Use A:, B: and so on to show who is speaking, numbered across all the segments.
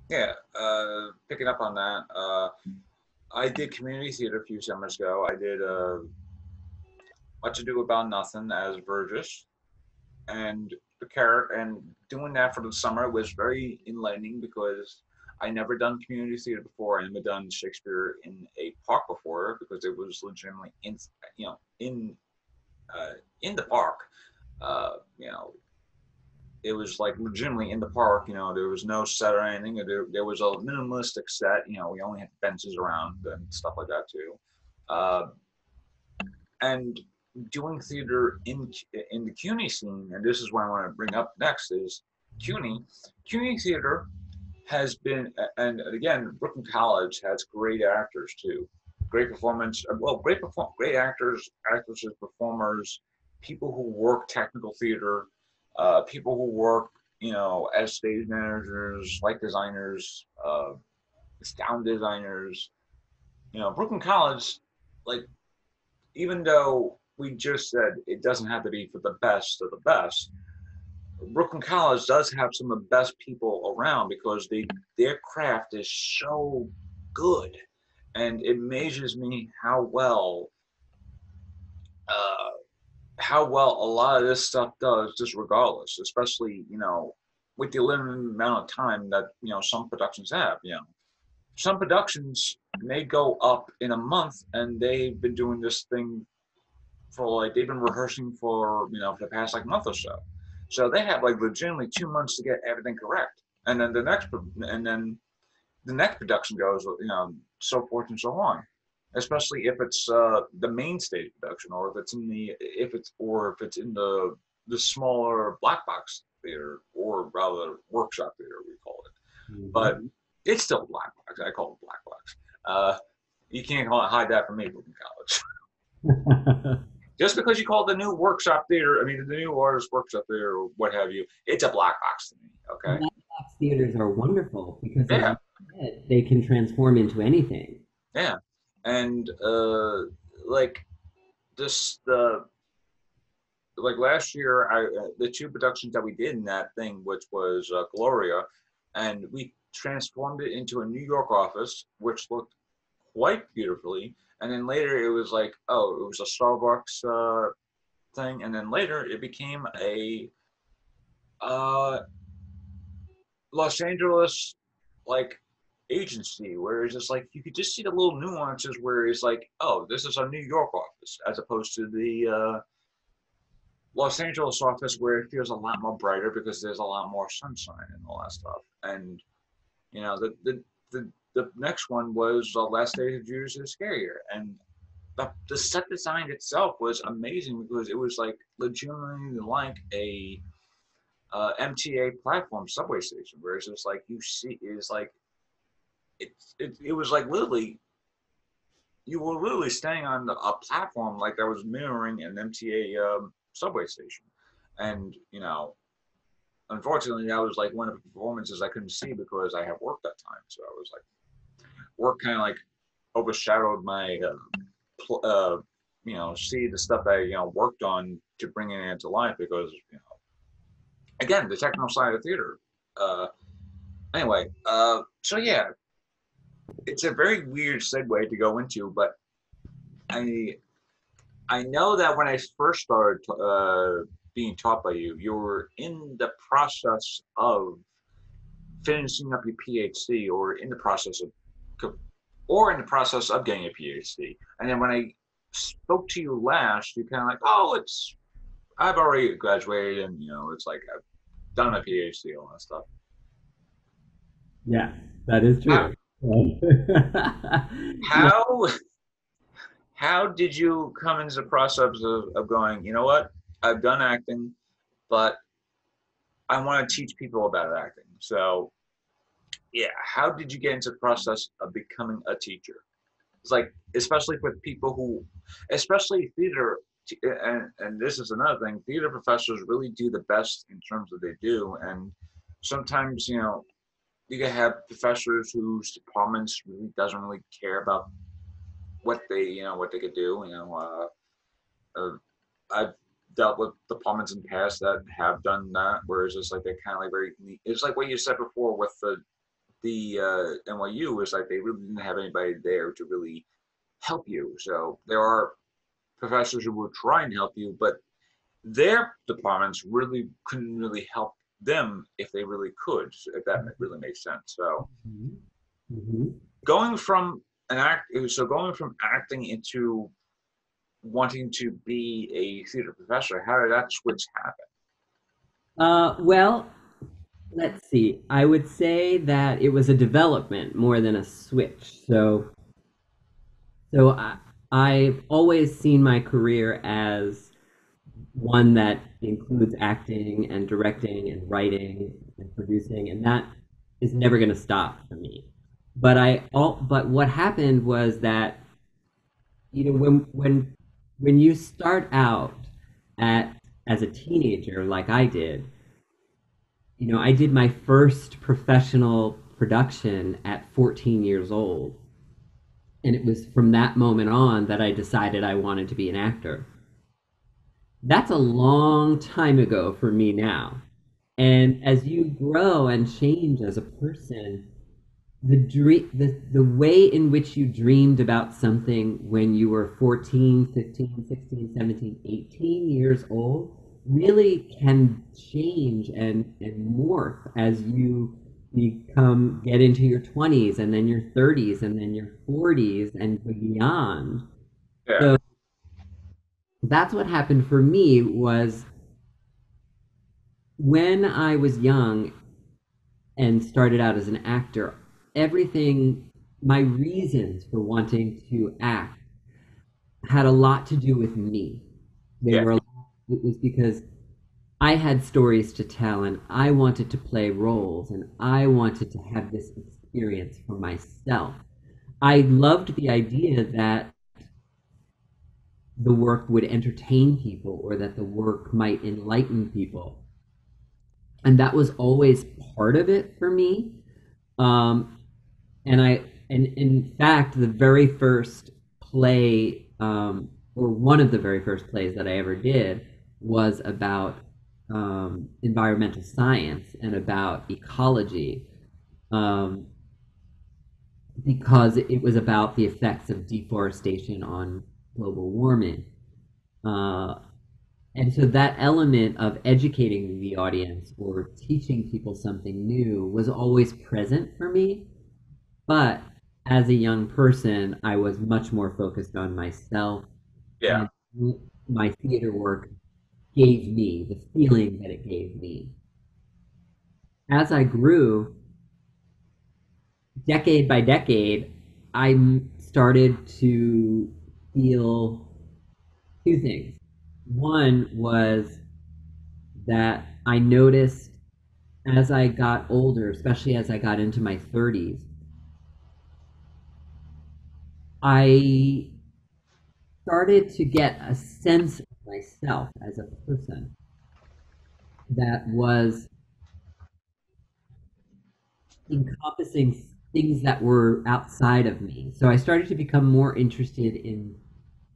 A: Yeah, picking up on that, I did community theater a few summers ago. I did Much Ado About Nothing as Burgess, and and doing that for the summer was very enlightening because I never done community theater before. I never done Shakespeare in a park before because it was legitimately you know, uh, in the park. You know, it was like legitimately in the park. You know, there was no set or anything. There was a minimalistic set. You know, we only had fences around and stuff like that too. Uh, and doing theater in the CUNY scene, and this is what I want to bring up next is CUNY. CUNY theater has been, and again, Brooklyn College has great actors too, great performance. Well, great actors, actresses, performers, people who work technical theater, people who work, you know, as stage managers, light designers, sound designers. You know, Brooklyn College, like even though we just said it doesn't have to be for the best of the best, Brooklyn College does have some of the best people around because their craft is so good, and it amazes me uh, how well a lot of this stuff does, just regardless, especially with the limited amount of time that some productions have. Some productions may go up in a month, and they've been doing this thing for like they've been rehearsing for for the past like month or so. So they have like legitimately 2 months to get everything correct, and then the next production goes, so forth and so on. Especially if it's the main stage production, or if it's in the smaller black box theater, or rather workshop theater we call it. But
B: Mhm.
A: it's still black box. I call it black box. Uh, you can't hide that from me from college. Just because you call it the new workshop theater, I mean the new artist workshop theater or what have you, it's a black box to me. Okay.
B: Black box theaters are wonderful because, as
A: Yeah.
B: you said, they can transform into anything.
A: Yeah. And like this the like last year, I the two productions that we did in that thing, which was Gloria, and we transformed it into a New York office, which looked quite beautifully. And then later it was like, oh, it was a Starbucks thing, and then later it became a uh, Los Angeles like agency, where it's just like you could just see the little nuances where it's like, oh, this is a New York office, as opposed to the Los Angeles office where it feels a lot more brighter because there's a lot more sunshine and all that stuff. And the next one was Last Days of Judas Iscariot, and the set design itself was amazing because it was like legitimately like a MTA platform subway station, where it's just like you see is like it was like literally you were literally staying on a platform like that was mirroring an MTA subway station, and unfortunately that was like one of the performances I couldn't see because I had work that time, so I was like work kind of like overshadowed my see the stuff I worked on to bring it into life because again the technical side of theater. Anyway, so yeah, it's a very weird segue to go into, but I I know that when I first started being taught by you, you were in the process of finishing up your PhD, or in the process of getting a PhD. And then when I spoke to you last, you kind of like, oh, I've already graduated, and it's like I've done a PhD, all that stuff.
B: Yes, that is
A: How
B: true. Yeah.
A: how how did you come into the process of going, you know what? I've done acting, but I want to teach people about acting. So, yeah, how did you get into the process of becoming a teacher? It's like, especially with people who, especially theater, and this is another thing, theater professors really do the best in terms of they do. And sometimes, you can have professors whose departments really doesn't really care about what they could do. I've dealt with departments in the past that have done that, where it's just like they kind of like very. It's like what you said before with the the NYU was like they really didn't have anybody there to really help you. So there are professors who will try and help you, but their departments really couldn't really help them if they really could, if that really makes sense. So
B: Mhm. Mhm.
A: going from going from acting into wanting to be a theater professor, how did that switch happen?
B: Well, let's see. I would say that it was a development more than a switch. So I've always seen my career as one that includes acting and directing and writing and producing, and that is never going to stop for me. But what happened was that when you start out at as a teenager, like I did, I did my first professional production at 14 years old. And it was from that moment on that I decided I wanted to be an actor. That's a long time ago for me now. And as you grow and change as a person, the way in which you dreamed about something when you were 14, 15, 16, 17, 18 years old really can change and morph as you get into your 20s and then your 30s and then your 40s and beyond.
A: Yeah,
B: So that's what happened for me was when I was young and started out as an actor, everything, my reasons for wanting to act had a lot to do with me. They
A: yeah,
B: were, it was because I had stories to tell and I wanted to play roles and I wanted to have this experience for myself. I loved the idea that the work would entertain people or that the work might enlighten people. And that was always part of it for me. Um, and in fact, the very first play, or one of the very first plays that I ever did, was about environmental science and about ecology, um, because it was about the effects of deforestation on global warming. Uh, and so that element of educating the audience or teaching people something new was always present for me. But as a young person, I was much more focused on myself,
A: yeah.
B: and my theater work gave me the feeling that it gave me. As I grew, decade by decade, I started to feel two things. One was that I noticed as I got older, especially as I got into my 30s, I started to get a sense of myself as a person that was encompassing things that were outside of me. So I started to become more interested in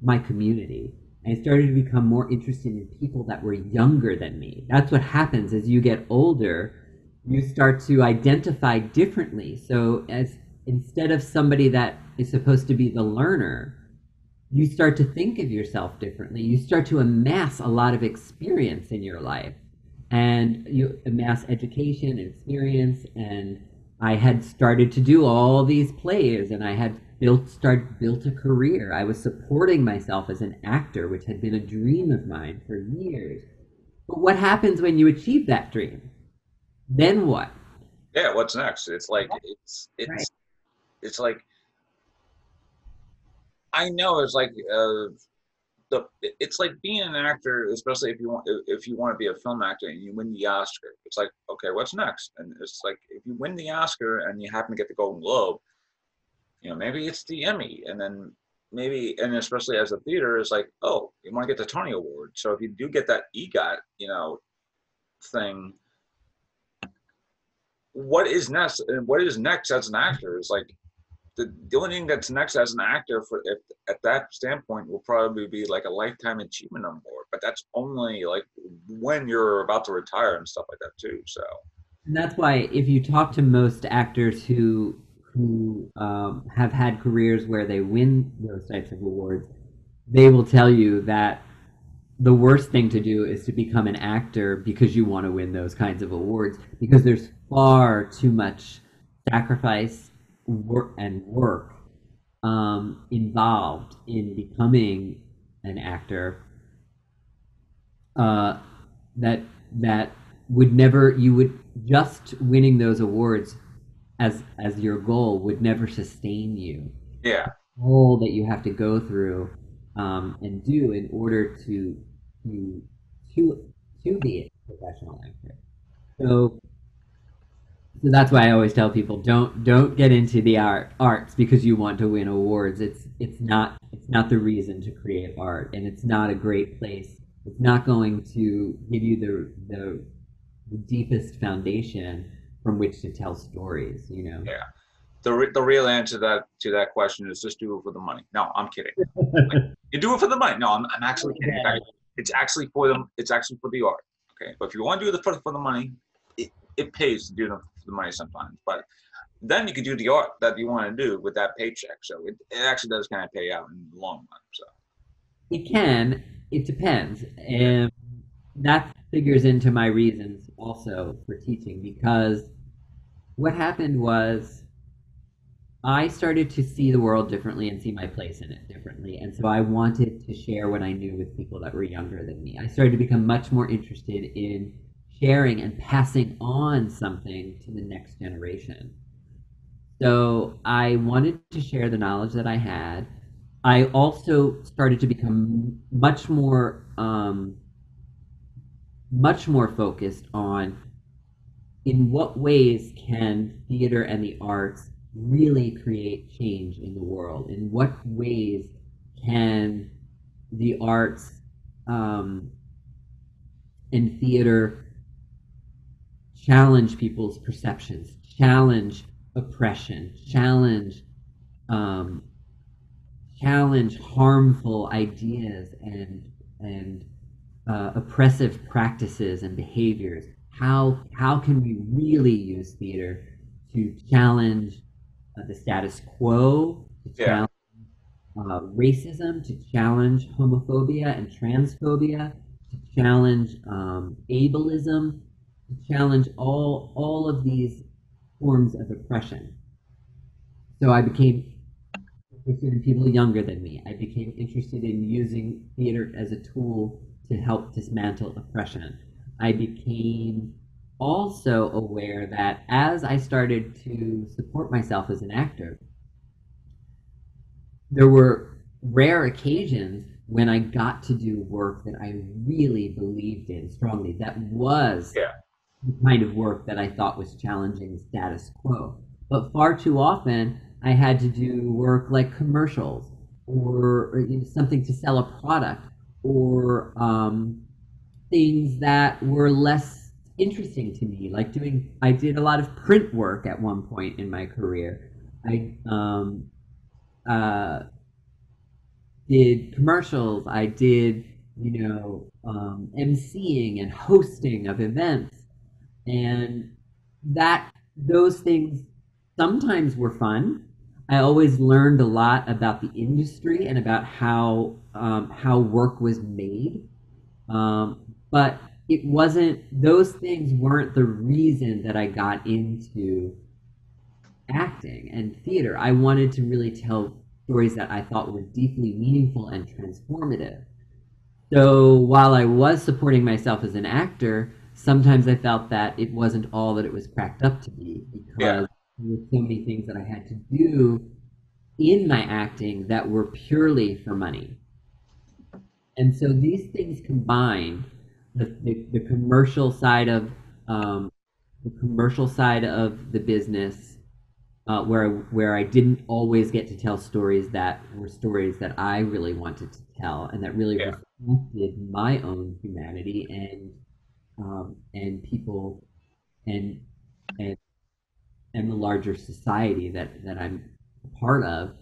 B: my community. I started to become more interested in people that were younger than me. That's what happens as you get older. You start to identify differently. So as instead of somebody that is supposed to be the learner, you start to think of yourself differently. You start to amass a lot of experience in your life. And you amass education and experience. And I had started to do all these plays and I had built a career. I was supporting myself as an actor, which had been a dream of mine for years. But what happens when you achieve that dream? Then what?
A: Yeah, what's next? It's like
B: Right.
A: it's like I know it's like it's like being an actor, especially if you want to be a film actor and you win the Oscar. It's like, okay, what's next? And it's like if you win the Oscar and you happen to get the Golden Globe, maybe it's the Emmy, and then maybe, and especially as a theater, it's like, oh, you want to get the Tony Award. So if you do get that EGOT, thing, what is next? And what is next as an actor is like the only thing that's next as an actor for if at that standpoint will probably be like a lifetime achievement award, but that's only like when you're about to retire and stuff like that too. So
B: And that's why if you talk to most actors who have had careers where they win those types of awards, they will tell you that the worst thing to do is to become an actor because you want to win those kinds of awards, because there's far too much sacrifice work involved in becoming an actor, uh, that that would never you would just winning those awards as your goal would never sustain you.
A: Yeah,
B: All that you have to go through and do in order to to to be a professional actor. So so that's why I always tell people don't get into the arts because you want to win awards. It's not the reason to create art, and it's not a great place. It's not going to give you the deepest foundation from which to tell stories.
A: yeah. The real answer to that question is just do it for the money. No, I'm kidding. Like, you do it for the money. No, I'm actually kidding. It's actually for them. It's actually for the art. Okay, but if you want to do it for the money, it pays to do it for the money sometimes. But then you can do the art that you want to do with that paycheck. So it actually does kind of pay out in the long run. So
B: It can. It depends, and that figures into my reasons also for teaching, because what happened was I started to see the world differently and see my place in it differently. And so I wanted to share what I knew with people that were younger than me. I started to become much more interested in sharing and passing on something to the next generation. So I wanted to share the knowledge that I had. I also started to become much more focused on in what ways can theater and the arts really create change in the world? In what ways can the arts um, and theater challenge people's perceptions, challenge oppression, um, challenge harmful ideas and oppressive practices and behaviors? How can we really use theater to challenge the status quo, to
A: yeah,
B: challenge racism, to challenge homophobia and transphobia, to challenge ableism, to challenge all of these forms of oppression? So I became interested in people younger than me. I became interested in using theater as a tool to help dismantle oppression. I became also aware that as I started to support myself as an actor, there were rare occasions when I got to do work that I really believed in strongly. That was
A: yeah,
B: the kind of work that I thought was challenging the status quo. But far too often, I had to do work like commercials or something to sell a product or things that were less interesting to me, like I did a lot of print work at one point in my career. I uh, did commercials. I did, emceeing and hosting of events, and that those things sometimes were fun. I always learned a lot about the industry and about how work was made, but it wasn't those things weren't the reason that I got into acting and theater. I wanted to really tell stories that I thought were deeply meaningful and transformative. So while I was supporting myself as an actor, sometimes I felt that it wasn't all that it was cracked up to be,
A: yeah,
B: because there were so many things that I had to do in my acting that were purely for money. And so these things combined, the commercial side of um, the business, where I didn't always get to tell stories that were stories that I really wanted to tell and that really
A: yeah,
B: reflected my own humanity and people and and and the larger society that I'm a part of.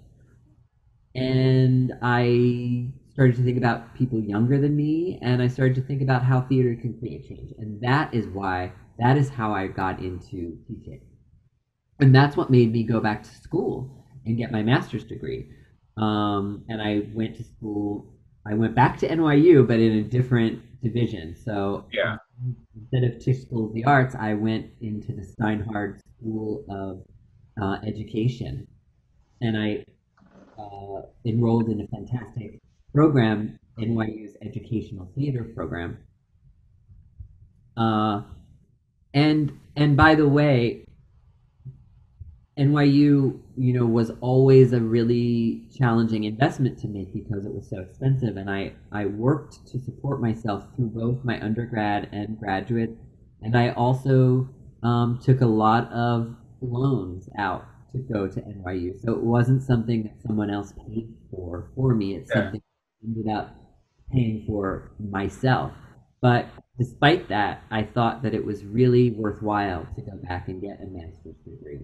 B: And I started to think about people younger than me, and I started to think about how theater can create change. And that is why That is how I got into teaching. And that's what made me go back to school and get my master's degree. And I went to school, I went back to NYU, but in a different division. So
A: Yeah.
B: instead of Tisch School of the Arts, I went into the Steinhardt School of Education. And I enrolled in a fantastic program, NYU's Educational Theater Program. Uh, and by the way, NYU, was always a really challenging investment to make because it was so expensive. And I worked to support myself through both my undergrad and graduate. And I also took a lot of loans out to go to NYU. So it wasn't something that someone else paid for me. It's
A: Yeah.
B: something I ended up paying for myself. But despite that, I thought that it was really worthwhile to go back and get a master's degree.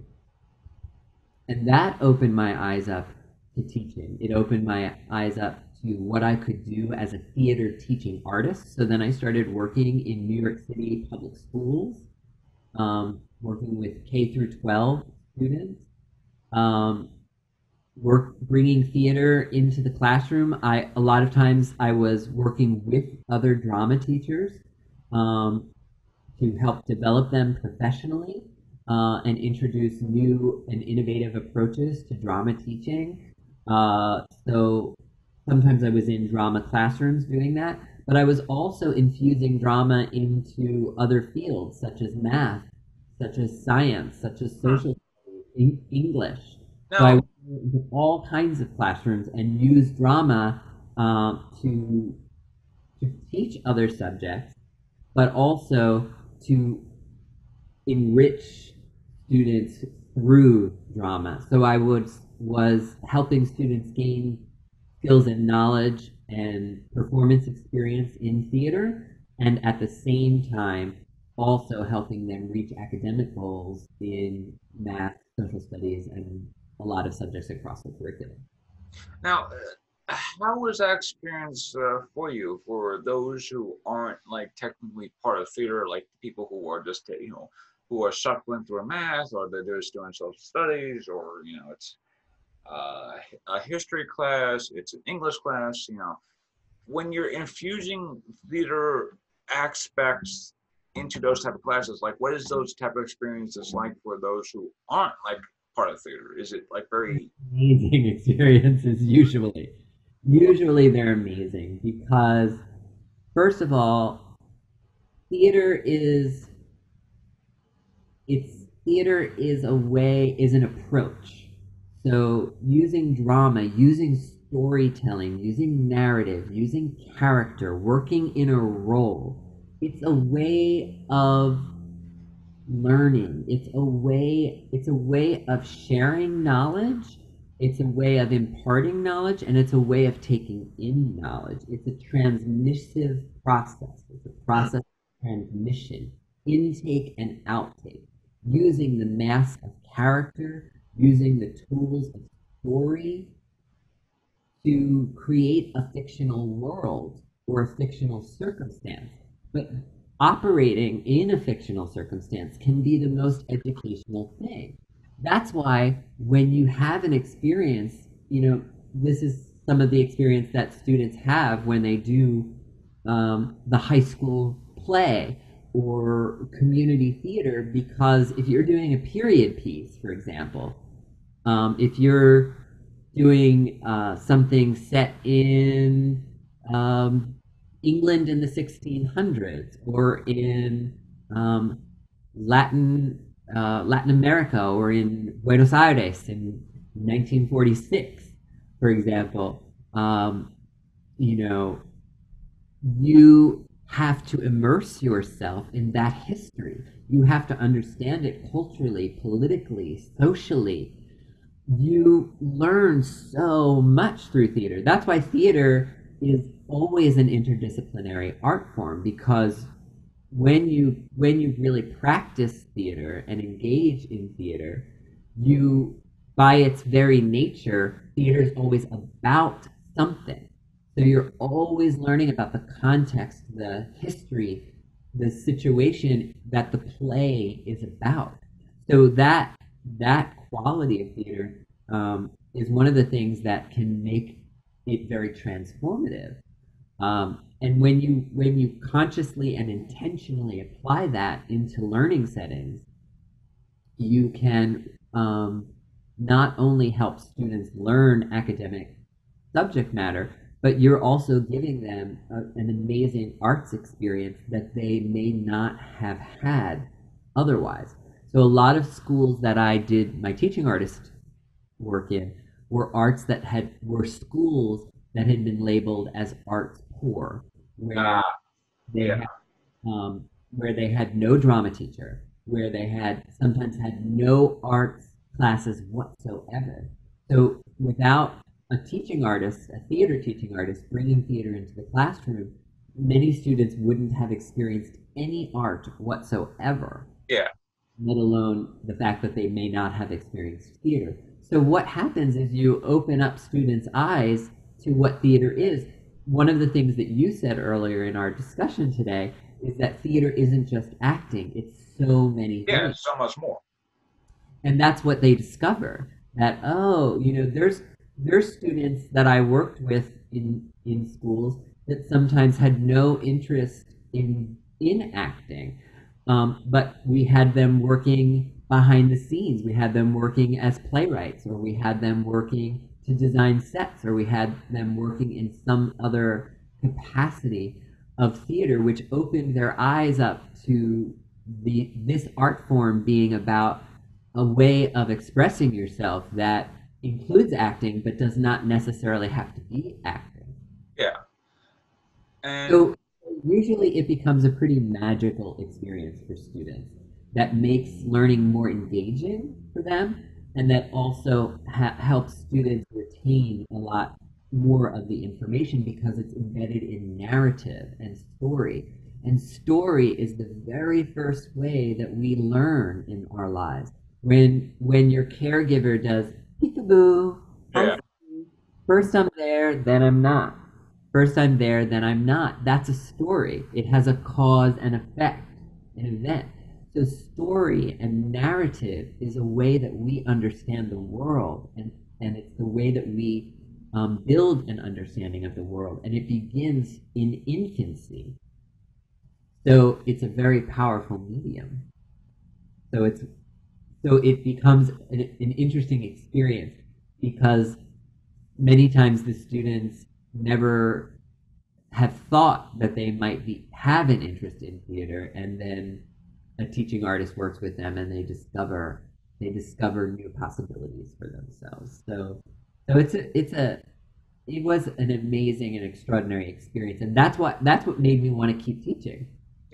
B: And that opened my eyes up to teaching. It opened my eyes up to what I could do as a theater teaching artist. So then I started working in New York City public schools, working with K through 12 students, um, bringing theater into the classroom. A lot of times I was working with other drama teachers, um, to help develop them professionally, and introduce new and innovative approaches to drama teaching. So sometimes I was in drama classrooms doing that, but I was also infusing drama into other fields such as math, such as science, such as
A: Hmm.
B: social studies, English. So I
A: Now,
B: went into all kinds of classrooms and used drama to teach other subjects, but also to enrich students through drama. So I was helping students gain skills and knowledge and performance experience in theater, and at the same time also helping them reach academic goals in math, social studies, and a lot of subjects across the curriculum.
A: now, how was that experience for you? For those who aren't like technically part of theater, like people who are just who are shuffling through math, or they're just doing social studies, or it's uh, a history class, it's an English class. When you're infusing theater aspects into those type of classes, like what is those type of experiences like for those who aren't like part of theater? Is it like very
B: Amazing experiences usually. Usually they're amazing because first of all, theater is is an approach. So using drama, using storytelling, using narrative, using character, working in a role, it's a way of learning. It's a way of sharing knowledge. It's a way of imparting knowledge, and it's a way of taking in knowledge. It's a transmissive process. It's a
A: mm,
B: process of transmission, intake and outtake, using the mass of character, using the tools of story to create a fictional world or a fictional circumstance. But operating in a fictional circumstance can be the most educational thing. That's why when you have an experience, this is some of the experience that students have when they do the high school play or community theater, because if you're doing a period piece, for example, if you're doing something set in um, England in the 1600s or in um, Latin Latin America or in Buenos Aires in 1946, for example, you know, you have to immerse yourself in that history. You have to understand it culturally, politically, socially. You learn so much through theater. That's why theater is always an interdisciplinary art form, because when you really practice theater and engage in theater, you by its very nature, theater is always about something. So you're always learning about the context, the history, the situation that the play is about. So that quality of theater is one of the things that can make it very transformative. And when you consciously and intentionally apply that into learning settings, you can not only help students learn academic subject matter, but you're also giving them an amazing arts experience that they may not have had otherwise. So a lot of schools that I did my teaching artist work in were schools that had been labeled as arts poor, where
A: Ah,
B: they
A: yeah,
B: had where they had no drama teacher, where they had sometimes had no arts classes whatsoever. So without a teaching artist, a theater teaching artist, bringing theater into the classroom, many students wouldn't have experienced any art whatsoever,
A: yeah,
B: let alone the fact that they may not have experienced theater. So what happens is you open up students' eyes to what theater is. One of the things that you said earlier in our discussion today is that theater isn't just acting, it's so many
A: yeah,
B: things.
A: so much more.
B: And that's what they discover, that, oh, there's students that I worked with in schools that sometimes had no interest in acting, but we had them working behind the scenes, we had them working as playwrights, or we had them working to design sets, or we had them working in some other capacity of theater, which opened their eyes up to this art form being about a way of expressing yourself that includes acting but does not necessarily have to be acting.
A: Yeah, and
B: So usually it becomes a pretty magical experience for students that makes learning more engaging for them, and that also helps students retain a lot more of the information because it's embedded in narrative and story. And story is the very first way that we learn in our lives. When your caregiver does peekaboo, hi,
A: yeah,
B: Sue. First I'm there, then I'm not. First I'm there, then I'm not. That's a story. It has a cause and effect, an event. So story and narrative is a way that we understand the world, and it's the way that we build an understanding of the world. And it begins in infancy. So it's a very powerful medium. So it becomes an interesting experience because many times the students never have thought that they might have an interest in theater, and then a teaching artist works with them and they discover new possibilities for themselves. So it was an amazing and extraordinary experience, and that's what made me want to keep teaching.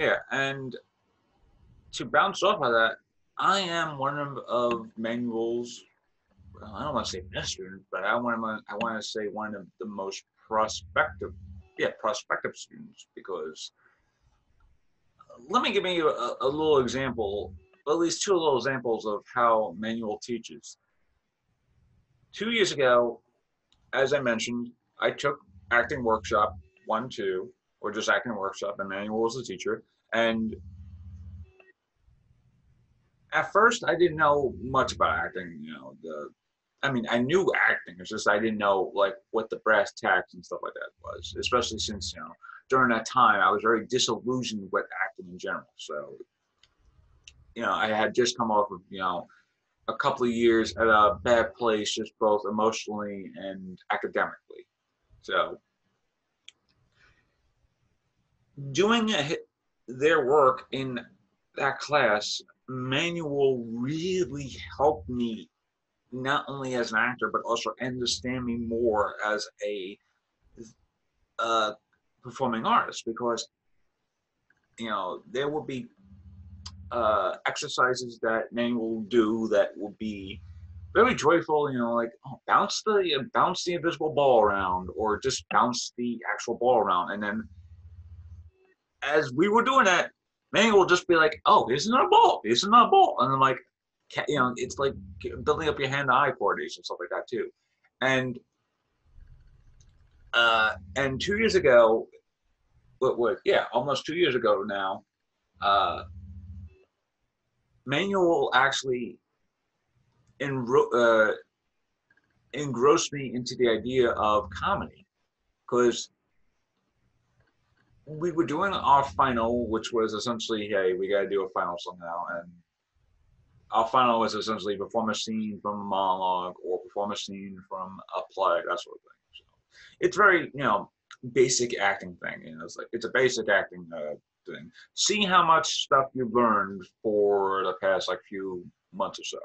A: yeah. And to bounce off of that, I am one of Manuel's. Well, I don't want to say best students, but I want to say one of the most prospective, yeah, prospective students. Because let me give you a little example, at least two little examples of how Manuel teaches. 2 years ago, as I mentioned, I took acting workshop 1, 2, or just acting workshop, and Manuel was the teacher. And at first, I didn't know much about acting. I mean, I knew acting. It's just I didn't know like what the brass tacks and stuff like that was. Especially since during that time I was very disillusioned with acting in general. So I had just come off of a couple of years at a bad place, just both emotionally and academically. So doing their work in that class, Manuel really helped me not only as an actor but also understand me more as a uh, performing artist, because there will be exercises that Manuel will do that will be very joyful, like bounce the invisible ball around, or just bounce the actual ball around. And then as we were doing that, Manuel will just be like, "Oh, isn't it a ball? Isn't it a ball?" And I'm like, it's like building up your hand-eye coordination and stuff like that too. And 2 years ago, what yeah, almost 2 years ago now, uh, Manuel actually enro- uh, engrossed me into the idea of comedy because we were doing our final, which was essentially, hey, we got to do a final somehow, and our final was essentially perform a scene from a monologue or perform a scene from a play, that sort of thing. So it's very, basic acting thing. It's like it's a basic acting thing. See how much stuff you've learned for the past like few months or so.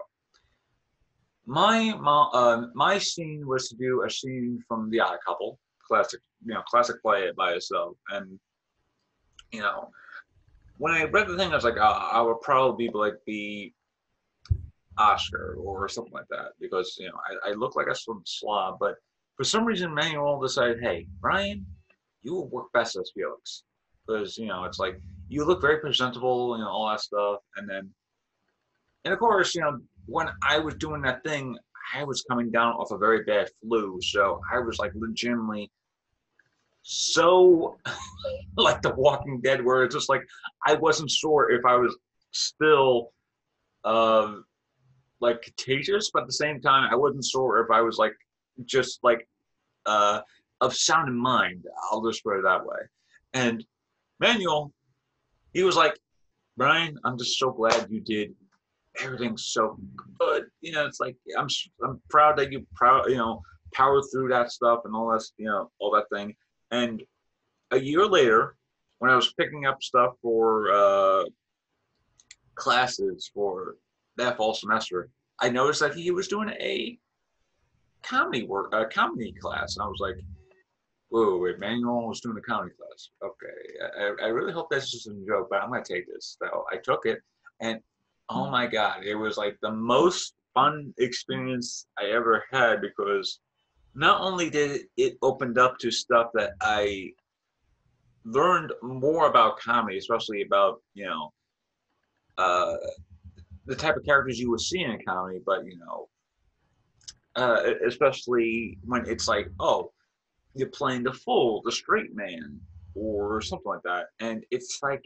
A: My scene was to do a scene from The Odd Couple, classic, classic play by itself, and you know, when I read the thing, I was like, I would probably be like the Oscar or something like that because I look like a slob, but for some reason Manuel decided, hey, Bryan, you will work best as Felix because it's like you look very presentable, all that stuff, and of course, when I was doing that thing, I was coming down off a very bad flu, so I was like legitimately so like The Walking Dead, where it's just like I wasn't sure if I was still uh like contagious, but at the same time, I wasn't sure if I was like just like uh of sound and mind. I'll just put it that way. And Manuel, he was like, Bryan, I'm just so glad you did everything so good. It's like I'm proud that you powered through that stuff and all that all that thing. And a year later, when I was picking up stuff for classes for that fall semester, I noticed that he was doing a comedy class, and I was like, "Whoa, wait, Manuel was doing a comedy class. Okay, I really hope that's just a joke, but I'm gonna take this." So I took it, and oh my god, it was like the most fun experience I ever had because not only did it opened up to stuff that I learned more about comedy, especially about uh, the type of characters you would see in a comedy, but especially when it's like, oh, you're playing the fool, the straight man, or something like that, and it's like,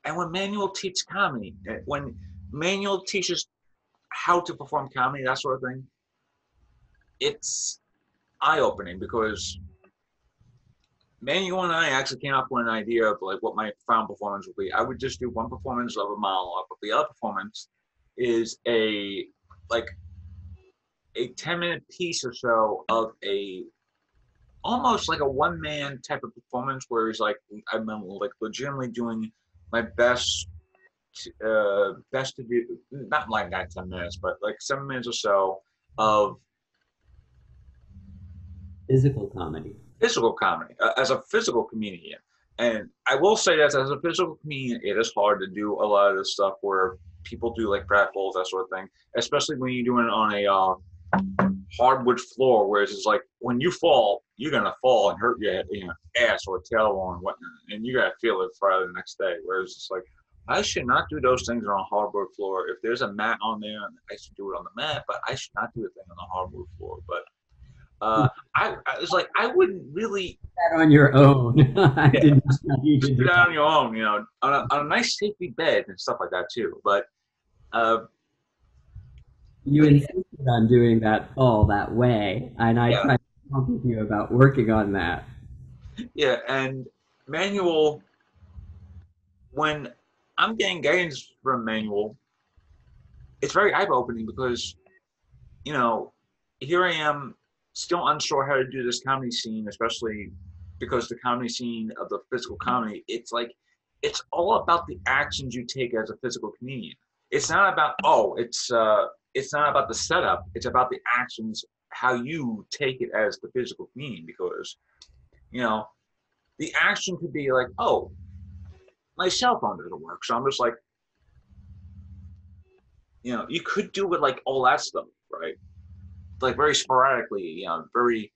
A: and when Manuel teaches comedy, when Manuel teaches how to perform comedy, that sort of thing, it's eye-opening because Manuel and I actually came up with an idea of like what my final performance would be. I would just do one performance of a monologue, but the other performance is like a 10-minute piece or so of a almost like a one-man type of performance where he's like I'm like legitimately doing my best to do, not like that 10 minutes, but like 7 minutes or so of
B: Physical comedy.
A: physical comedy as a physical comedian. And I will say that as a physical comedian, it is hard to do a lot of this stuff where people do like pratfalls, that sort of thing, especially when you're doing it on a hardwood floor, where it's like when you fall, you're gonna fall and hurt your ass or tailbone and whatnot, and you gotta feel it Friday the next day. Whereas it's like I should not do those things on a hardwood floor. If there's a mat on there, I should do it on the mat, but I should not do a thing on the hardwood floor. But I was like, I wouldn't really.
B: That on your own. I
A: Yeah,
B: did not know you
A: just
B: did
A: do that
B: that.
A: on your own, on a nice safety bed and stuff like that too. Uh,
B: You
A: but
B: insisted on doing that all that way, and I
A: yeah,
B: tried to talk with you about working on that.
A: yeah, and Manuel, when I'm getting guidance from Manuel, it's very eye opening because you know, here I am still unsure how to do this comedy scene, especially because the comedy scene of the physical comedy, it's like it's all about the actions you take as a physical comedian. It's not about it's not about the setup, it's about the actions, how you take it as the physical comedian because, you know, the action could be like, oh, my cell phone doesn't work. So I'm just like, you could do it like all that stuff, right? Like very sporadically, very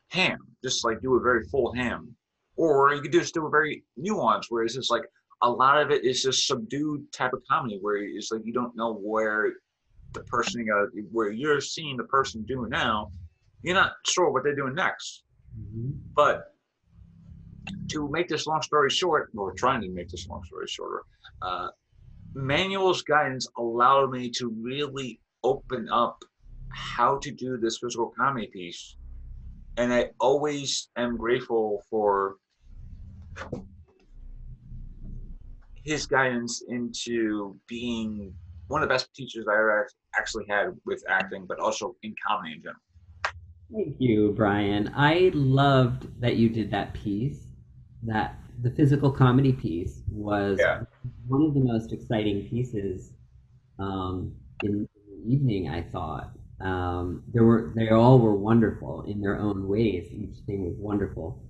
A: ham, just like do a very full ham. Or you could just do a very nuanced where it's just like a lot of it is just subdued type of comedy where it's like you don't know where the person where you're seeing the person doing now, you're not sure what they're doing next.
B: Mhm.
A: But to make this long story short, we're trying to make this long story shorter. Manuel's guidance allowed me to really open up how to do this physical comedy piece, and I always am grateful for his guidance into being one of the best teachers I ever actually had with acting, but also in comedy in general.
B: Thank you, Brian. I loved that you did that piece. That the physical comedy piece was
A: Yeah,
B: one of the most exciting pieces in the evening. I thought they all were wonderful in their own ways. Each thing was wonderful,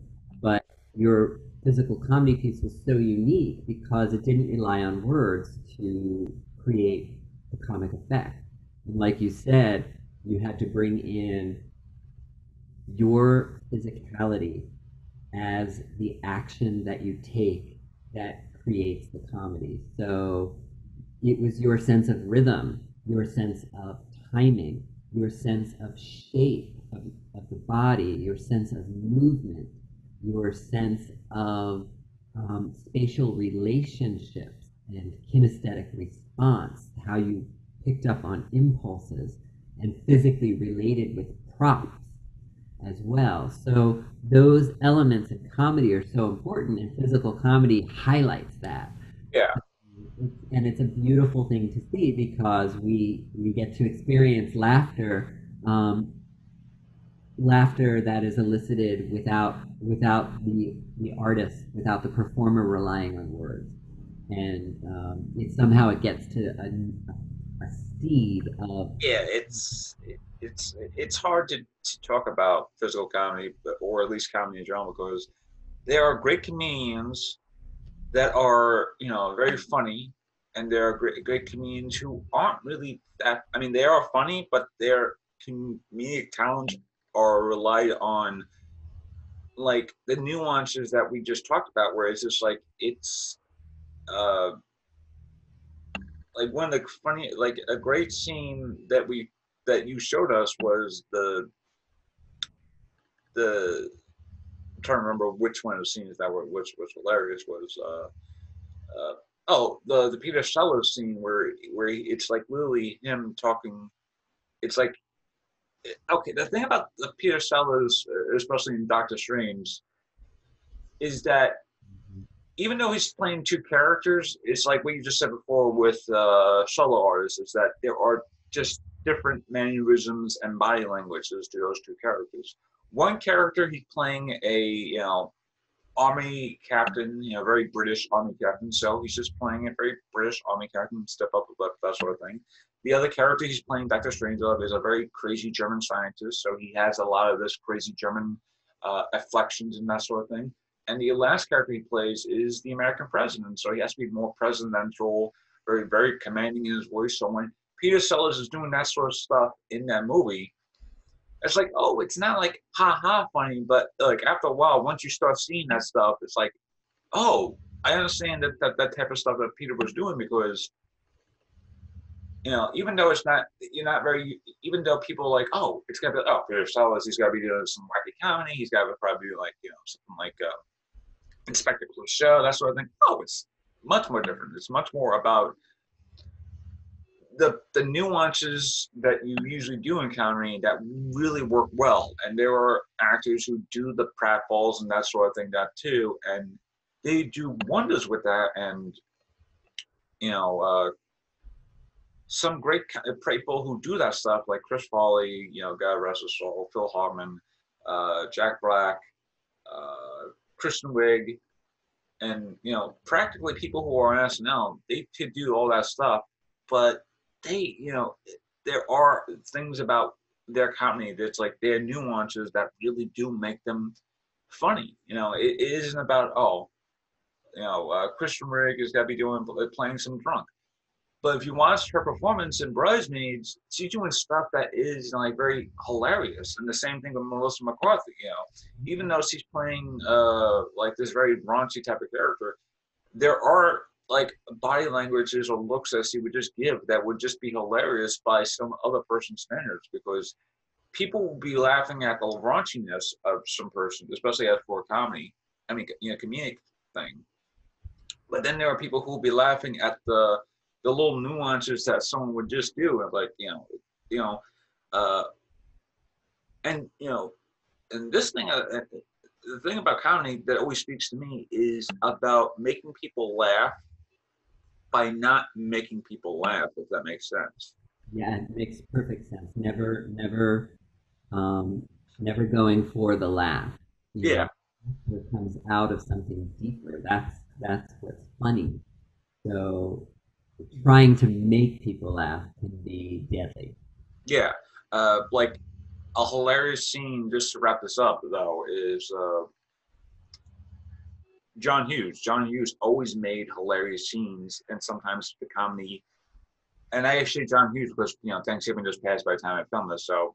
B: but your physical comedy piece was so unique because it didn't rely on words to create the comic effect. And like you said, you had to bring in your physicality as the action that you take that creates the comedy. So it was your sense of rhythm, your sense of timing, your sense of shape of the body, your sense of movement, your sense of spatial relationships and kinesthetic response, how you picked up on impulses and physically related with props as well. So those elements in comedy are so important, and physical comedy highlights that.
A: yeah,
B: And it's a beautiful thing to see because we get to experience laughter that is elicited without the artist, without the performer relying on words, and it gets to a seed of
A: yeah. It's hard to talk about physical comedy, or at least comedy in general, because there are great comedians that are very funny, and there are great comedians who aren't really that. I mean, they are funny, but their comedic talent are relied on like the nuances that we just talked about, where it's just like it's uh like one of the funny, like a great scene that you showed us was the I'm trying to remember which one of the scenes that were which was hilarious was oh, the Peter Sellers scene where it's like literally him talking. It's like okay, the thing about the Peter Sellers, especially in Doctor Strange, is that even though he's playing two characters, it's like what you just said before with solo artists, is that there are just different mannerisms and body languages to those two characters. One character, he's playing a army captain, very British army captain. So he's just playing a very British army captain, step up, that sort of thing. The other character he's playing, Dr. Strangelove, is a very crazy German scientist. So he has a lot of this crazy German afflections and that sort of thing. And the last character he plays is the American president. So he has to be more presidential, very, very commanding in his voice. So when Peter Sellers is doing that sort of stuff in that movie, it's like, oh, it's not like ha ha funny, but like after a while, once you start seeing that stuff, it's like, oh, I understand that type of stuff that Peter was doing because even though it's not, you're not very, even though people are like, oh, it's gotta be, oh, Peter Sellers, he's gotta be doing some wacky comedy, he's gotta probably do like something like Inspector Clouseau, that sort of thing. Oh, it's much more different. It's much more about the nuances that you usually do in comedy that really work well. And there are actors who do the pratfalls and that sort of thing that too, and they do wonders with that. And you know, some great people who do that stuff, like Chris Farley, God rest his soul, Phil Hartman, Jack Black, Kristen Wiig, and practically people who are on SNL, they could do all that stuff, but they, there are things about their comedy that's like their nuances that really do make them funny. It isn't about Kristen Wiig has got to be playing some drunk. But if you watch her performance in Bridesmaids, she's doing stuff that is like very hilarious. And the same thing with Melissa McCarthy. Even though she's playing like this very raunchy type of character, there are like body languages or looks that she would just give that would just be hilarious by some other person's standards, because people will be laughing at the raunchiness of some person, especially as for comedy, I mean, comedic thing. But then there are people who will be laughing at the little nuances that someone would just do, and like you know, uh, and and this thing, the thing about comedy that always speaks to me is about making people laugh by not making people laugh, if that makes sense.
B: Yeah, it makes perfect sense. Um, never going for the laugh. You
A: Yeah,
B: know, it comes out of something deeper. That's what's funny. So trying to make people laugh can be deadly.
A: yeah. Like a hilarious scene, just to wrap this up, though, is John Hughes. John Hughes always made hilarious scenes, and sometimes the comedy. And I actually John Hughes because Thanksgiving just passed by the time I filmed this, so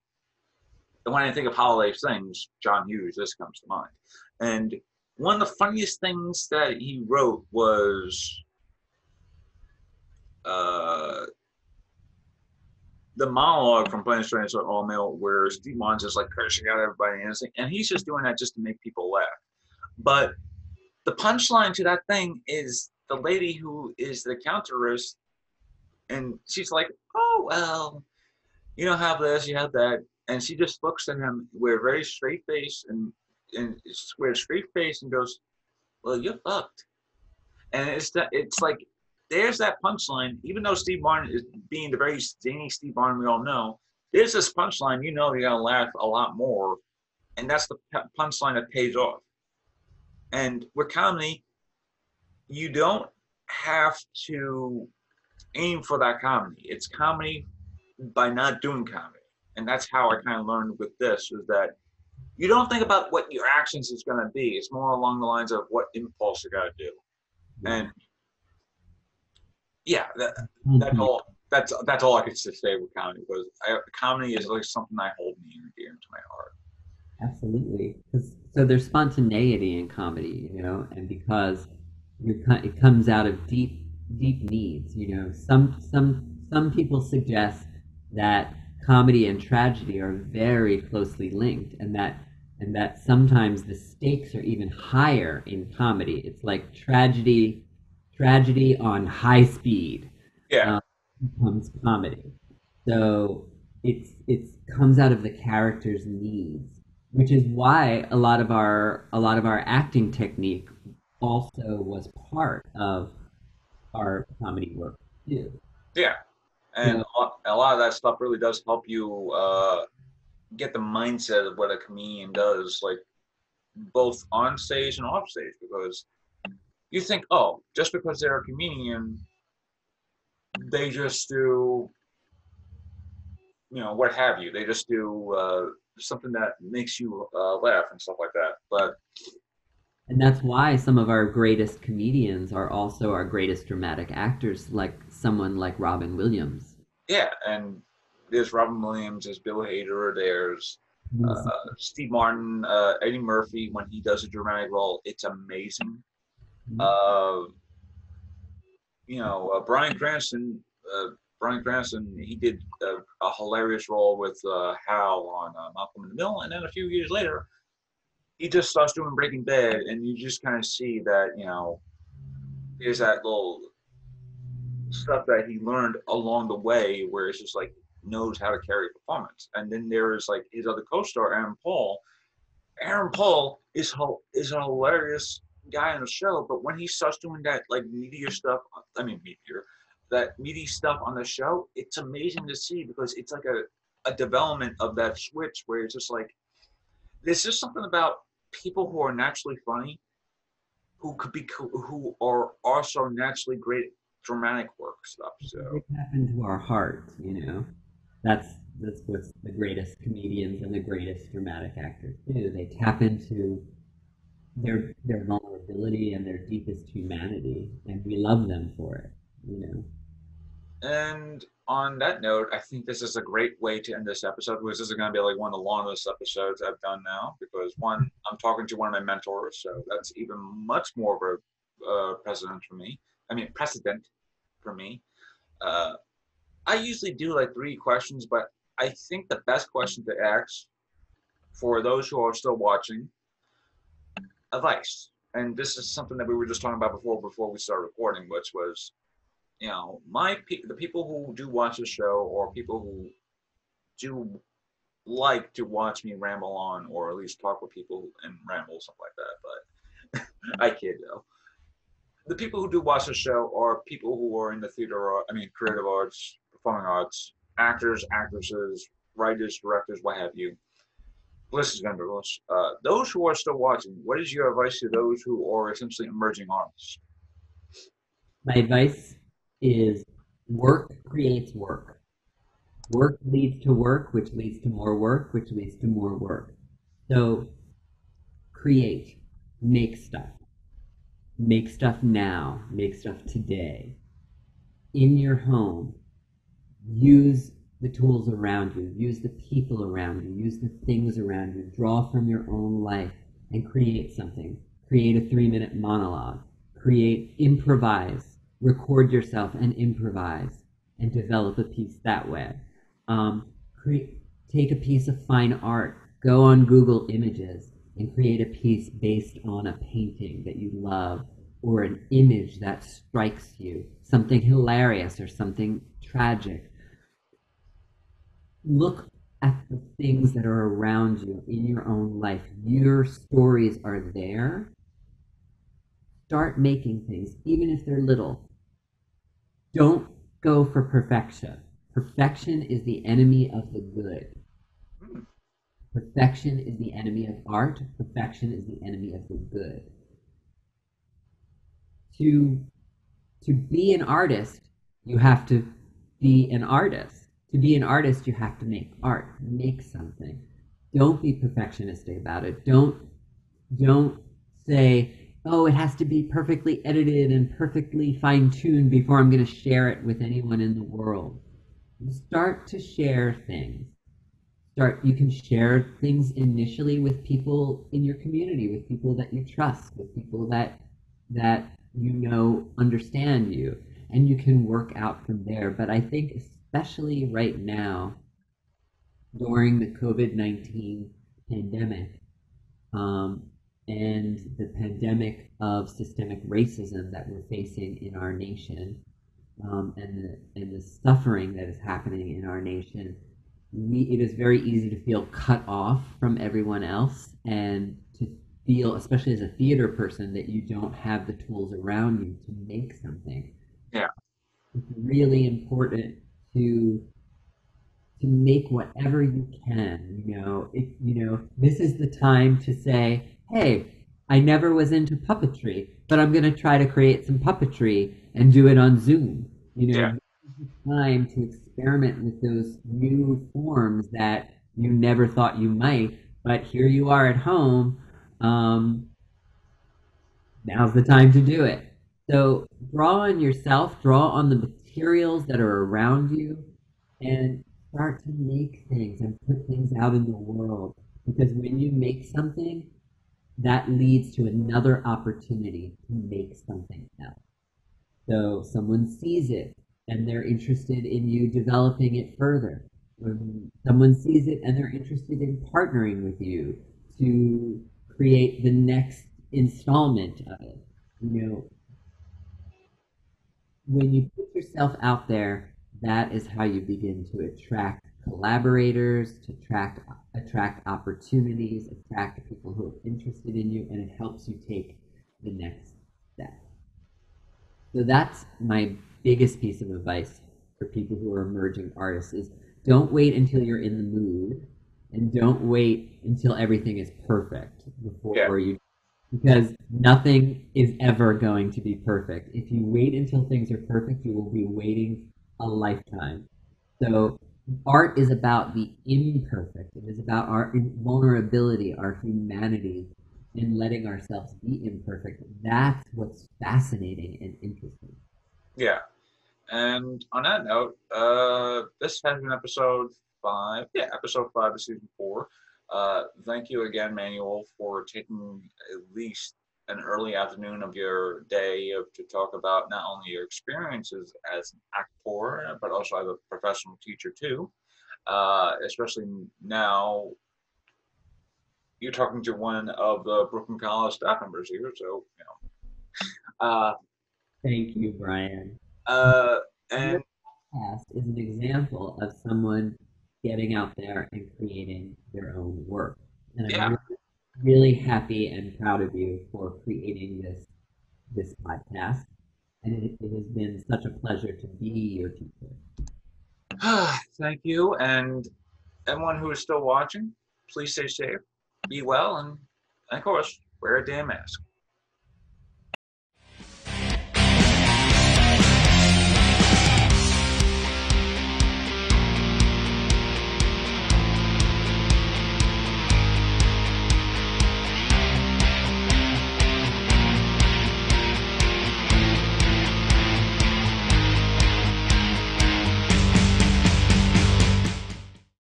A: when I think of holiday things, John Hughes, this comes to mind. And one of the funniest things that he wrote was uh, the monologue from Planes, Trains, Automobiles, where Steve Martin's just like cursing out everybody and he's just doing that just to make people laugh. But the punchline to that thing is the lady who is the counterist, and she's like, "Oh well, you don't have this, you have that," and she just looks at him with a very straight face and with a straight face and goes, "Well, you're fucked." And it's like there's that punchline. Even though Steve Martin is being the very zany Steve Martin we all know, there's this punchline. You're gonna laugh a lot more, and that's the punchline that pays off. And with comedy, you don't have to aim for that comedy. It's comedy by not doing comedy. And that's how I kind of learned with this is that you don't think about what your actions is going to be. It's more along the lines of what impulse you got to do.
B: Yeah.
A: And yeah, that's
B: Mhm.
A: all. That's all I could say with comedy because comedy is like something I hold near and dear to my heart.
B: Absolutely. 'Cause there's spontaneity in comedy, and because it comes out of deep needs. Some people suggest that comedy and tragedy are very closely linked, and that sometimes the stakes are even higher in comedy. It's like tragedy on high speed
A: Yeah,
B: um, becomes comedy. So it comes out of the character's needs, which is why a lot of our acting technique also was part of our comedy work too.
A: yeah, and
B: So
A: a lot of that stuff really does help you get the mindset of what a comedian does, like both on stage and off stage, because you think, oh, just because they're a comedian, they just do, what have you. They just do something that makes you laugh and stuff like that. But
B: and that's why some of our greatest comedians are also our greatest dramatic actors, like someone like Robin Williams.
A: yeah, and there's Robin Williams, there's Bill Hader, there's
B: Yes.
A: Steve Martin, Eddie Murphy. When he does a dramatic role, it's amazing. Uh, Bryan Cranston. Bryan Cranston, he did a hilarious role with Hal on Malcolm in the Middle, and then a few years later, he just starts doing Breaking Bad, and you just kind of see that there's that little stuff that he learned along the way, where it's just like knows how to carry a performance. And then there is like his other co-star, Aaron Paul. Aaron Paul is a hilarious guy on the show, but when he starts doing that like meteor stuff, I mean meteor, that meaty stuff on the show, it's amazing to see because it's like a development of that switch where it's just like there's just something about people who are naturally funny who are also naturally great dramatic work stuff.
B: They
A: So
B: tap into our hearts. That's that's what's the greatest comedians and the greatest dramatic actors do. They tap into their vulnerability and their deepest humanity, and we love them for it.
A: and on that note, I think this is a great way to end this episode because this is going to be like one of the longest episodes I've done now because one, I'm talking to one of my mentors, so that's even much more of a precedent for me. I mean, precedent for me. Uh, I usually do like 3 questions, but I think the best question to ask for those who are still watching, advice. and this is something that we were just talking about before we started recording, which was, the people who do watch the show, or people who do like to watch me ramble on, or at least talk with people and ramble, something like that. But I kid though. The people who do watch the show are people who are in the creative arts, performing arts, actors, actresses, writers, directors, what have you. List is going to be endless. Those who are still watching, what is your advice to those who are essentially emerging artists?
B: My advice is work creates work. Work leads to work, which leads to more work, which leads to more work. So create, make stuff. Make stuff now, make stuff today. In your home, use the tools around you, use the people around you, use the things around you, draw from your own life and create something. Create a 3-minute monologue, improvise, record yourself and improvise and develop a piece that way. Um, Take a piece of fine art, go on Google Images and create a piece based on a painting that you love or an image that strikes you, something hilarious or something tragic. Look at the things that are around you in your own life. Your stories are there. Start making things, even if they're little. Don't go for perfection. Perfection is the enemy of the good.
A: Hmm.
B: Perfection is the enemy of art. Perfection is the enemy of the good. To be an artist, you have to be an artist. To be an artist, you have to make art, make something. Don't be perfectionistic about it. Don't say, oh, it has to be perfectly edited and perfectly fine-tuned before I'm going to share it with anyone in the world. Start to share things. You can share things initially with people in your community, with people that you trust, with people that understand you, and you can work out from there. But I think especially right now during the COVID-19 pandemic, um, and the pandemic of systemic racism that we're facing in our nation, and the suffering that is happening in our nation, it is very easy to feel cut off from everyone else and to feel, especially as a theater person, that you don't have the tools around you to make something.
A: Yeah.
B: It's really important to make whatever you can. This is the time to say, hey, I never was into puppetry, but I'm going to try to create some puppetry and do it on Zoom.
A: Yeah.
B: This is the time to experiment with those new forms that you never thought you might, but here you are at home. Um, Now's the time to do it. So draw on yourself, draw on the materials that are around you, and start to make things and put things out in the world. Because when you make something, that leads to another opportunity to make something else. So someone sees it and they're interested in you developing it further. When someone sees it and they're interested in partnering with you to create the next installment of it. When you put yourself out there, that is how you begin to attract collaborators, to attract opportunities, attract people who are interested in you, and it helps you take the next step. So that's my biggest piece of advice for people who are emerging artists is don't wait until you're in the mood and don't wait until everything is perfect
A: Yeah.
B: before you, because nothing is ever going to be perfect. If you wait until things are perfect, you will be waiting a lifetime. So art is about the imperfect. It is about our vulnerability, our humanity, and letting ourselves be imperfect. That's what's fascinating and interesting.
A: Yeah. And on that note, this has been episode 5. Yeah, episode 5 of season 4. Thank you again, Manuel, for taking at least an early afternoon of your day to talk about not only your experiences as an actor, but also as a professional teacher too. Especially now, you're talking to one of the Brooklyn College staff members here, so uh,
B: Thank you, Brian.
A: uh,
B: Your
A: and
B: past is an example of someone getting out there and creating their own work. And I'm
A: yeah,
B: really, really happy and proud of you for creating this podcast. And it has been such a pleasure to be your teacher.
A: thank you, and everyone who is still watching, please stay safe, be well, and of course, wear a damn mask.